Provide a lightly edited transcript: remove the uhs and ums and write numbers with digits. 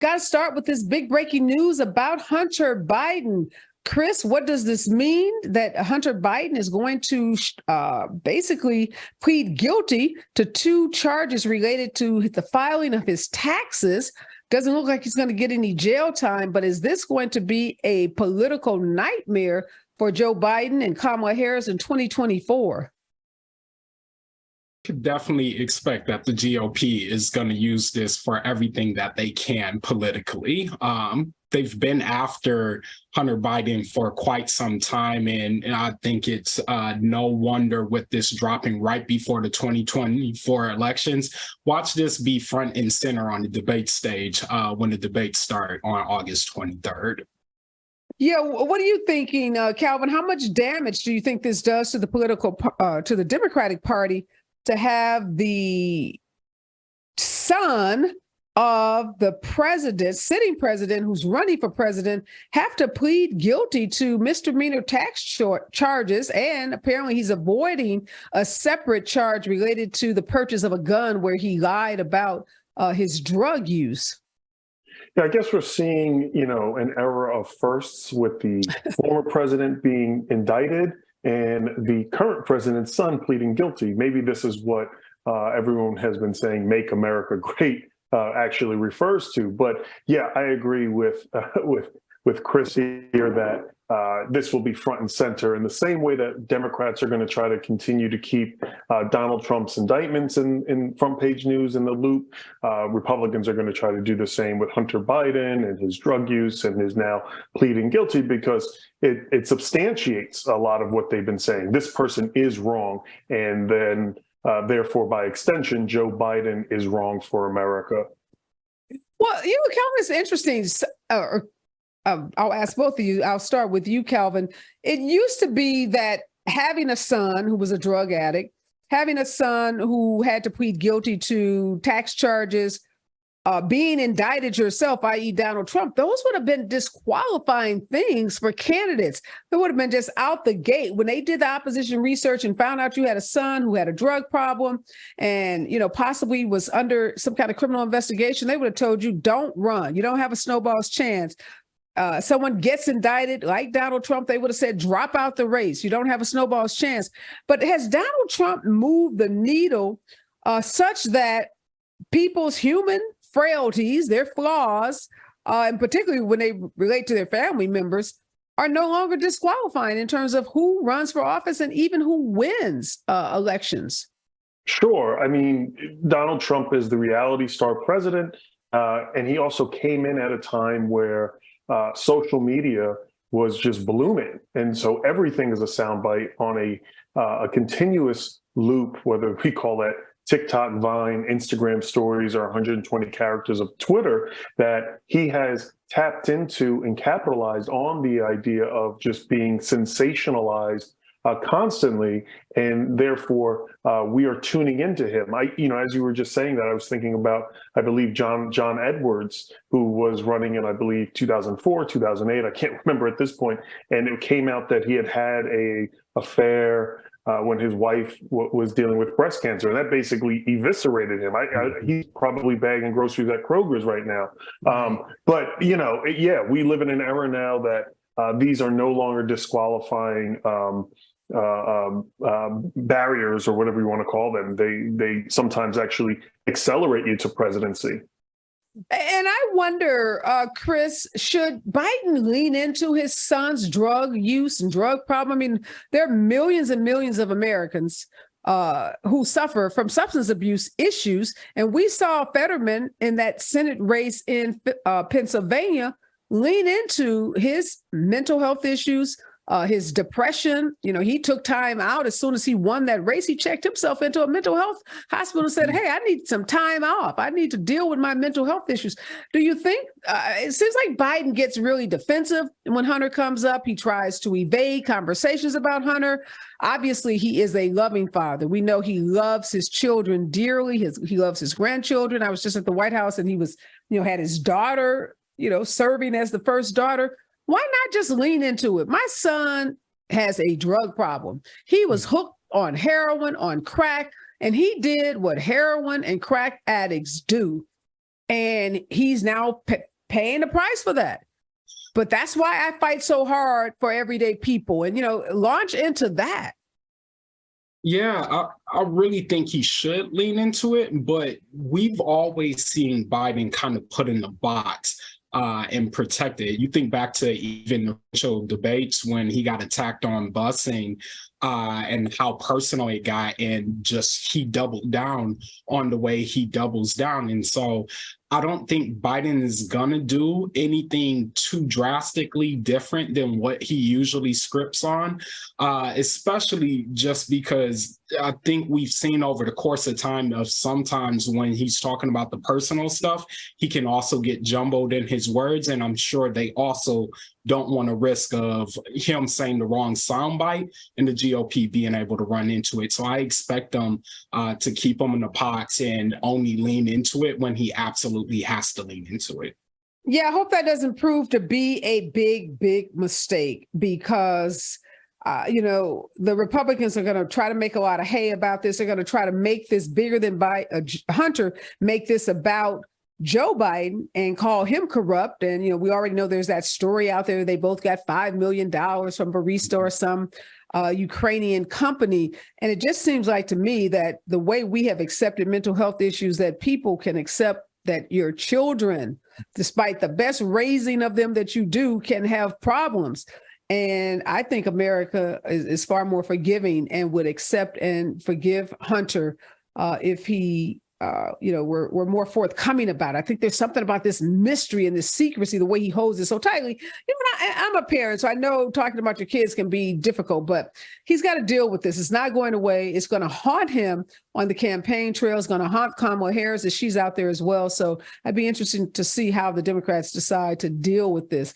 got to start with this big breaking news about Hunter Biden. Chris, what does this mean that Hunter Biden is going to basically plead guilty to 2 charges related to the filing of his taxes? Doesn't look like he's going to get any jail time, but is this going to be a political nightmare for Joe Biden and Kamala Harris in 2024? Could definitely expect that the GOP is going to use this for everything that they can politically. They've been after Hunter Biden for quite some time, and I think it's no wonder with this dropping right before the 2024 elections. Watch this be front and center on the debate stage when the debates start on August 23rd. Yeah, what are you thinking, Calvin? How much damage do you think this does to the to the Democratic Party to have the son of the president, sitting president, who's running for president, have to plead guilty to misdemeanor tax charges, and apparently he's avoiding a separate charge related to the purchase of a gun where he lied about his drug use? Yeah, I guess we're seeing, an era of firsts with the former president being indicted and the current president's son pleading guilty. Maybe this is what everyone has been saying, "Make America Great," actually refers to. But yeah, I agree with Chris here that this will be front and center in the same way that Democrats are going to try to continue to keep Donald Trump's indictments in front page news in the loop. Republicans are going to try to do the same with Hunter Biden and his drug use and his now pleading guilty, because it substantiates a lot of what they've been saying. This person is wrong, and then therefore, by extension, Joe Biden is wrong for America. Well, Calvin, it's interesting. I'll ask both of you. I'll start with you, Calvin. It used to be that having a son who was a drug addict, having a son who had to plead guilty to tax charges, being indicted yourself, i.e. Donald Trump, those would have been disqualifying things for candidates. It would have been just out the gate. When they did the opposition research and found out you had a son who had a drug problem and, possibly was under some kind of criminal investigation, they would have told you, don't run. You don't have a snowball's chance. Someone gets indicted like Donald Trump, they would have said, drop out the race. You don't have a snowball's chance. But has Donald Trump moved the needle such that people's human frailties, their flaws, and particularly when they relate to their family members, are no longer disqualifying in terms of who runs for office and even who wins elections? Sure. I mean, Donald Trump is the reality star president, and he also came in at a time where social media was just blooming. And so everything is a soundbite on a continuous loop, whether we call that TikTok, Vine, Instagram stories, or 120 characters of Twitter, that he has tapped into and capitalized on the idea of just being sensationalized constantly, and therefore we are tuning into him. As you were just saying that, I was thinking about, I believe, John Edwards, who was running in, I believe, 2004, 2008. I can't remember at this point, and it came out that he had a affair when his wife was dealing with breast cancer, and that basically eviscerated him. He's probably bagging groceries at Kroger's right now. But we live in an era now that these are no longer disqualifying barriers, or whatever you want to call them. They sometimes actually accelerate you to presidency. And I wonder, Chris, should Biden lean into his son's drug use and drug problem? I mean, there are millions and millions of Americans who suffer from substance abuse issues. And we saw Fetterman in that Senate race in Pennsylvania lean into his mental health issues, his depression. He took time out as soon as he won that race. He checked himself into a mental health hospital and said, hey, I need some time off. I need to deal with my mental health issues. Do you think it seems like Biden gets really defensive when Hunter comes up? He tries to evade conversations about Hunter. Obviously, he is a loving father. We know he loves his children dearly. He loves his grandchildren. I was just at the White House and he was, had his daughter, serving as the first daughter. Why not just lean into it? My son has a drug problem. He was hooked on heroin, on crack, and he did what heroin and crack addicts do. And he's now paying the price for that. But that's why I fight so hard for everyday people, and, launch into that. Yeah, I really think he should lean into it, but we've always seen Biden kind of put in the box and protected. You think back to even the racial debates when he got attacked on busing and how personal it got, and just he doubled down on the way he doubles down. And so I don't think Biden is going to do anything too drastically different than what he usually scripts on, especially just because I think we've seen over the course of time of sometimes when he's talking about the personal stuff, he can also get jumbled in his words. And I'm sure they also don't want a risk of him saying the wrong soundbite and the GOP being able to run into it. So I expect them to keep him in the pots and only lean into it when he absolutely has to lean into it. Yeah, I hope that doesn't prove to be a big, big mistake, because the Republicans are going to try to make a lot of hay about this. They're going to try to make this bigger than Hunter, make this about Joe Biden and call him corrupt. And, we already know there's that story out there. They both got $5 million from Barista or some Ukrainian company. And it just seems like to me that the way we have accepted mental health issues, that people can accept that your children, despite the best raising of them that you do, can have problems. And I think America is far more forgiving and would accept and forgive Hunter if he, we're more forthcoming about it. I think there's something about this mystery and this secrecy, the way he holds it so tightly. I'm a parent, so I know talking about your kids can be difficult, but he's got to deal with this. It's not going away. It's going to haunt him on the campaign trail. It's going to haunt Kamala Harris as she's out there as well. So I'd be interested to see how the Democrats decide to deal with this.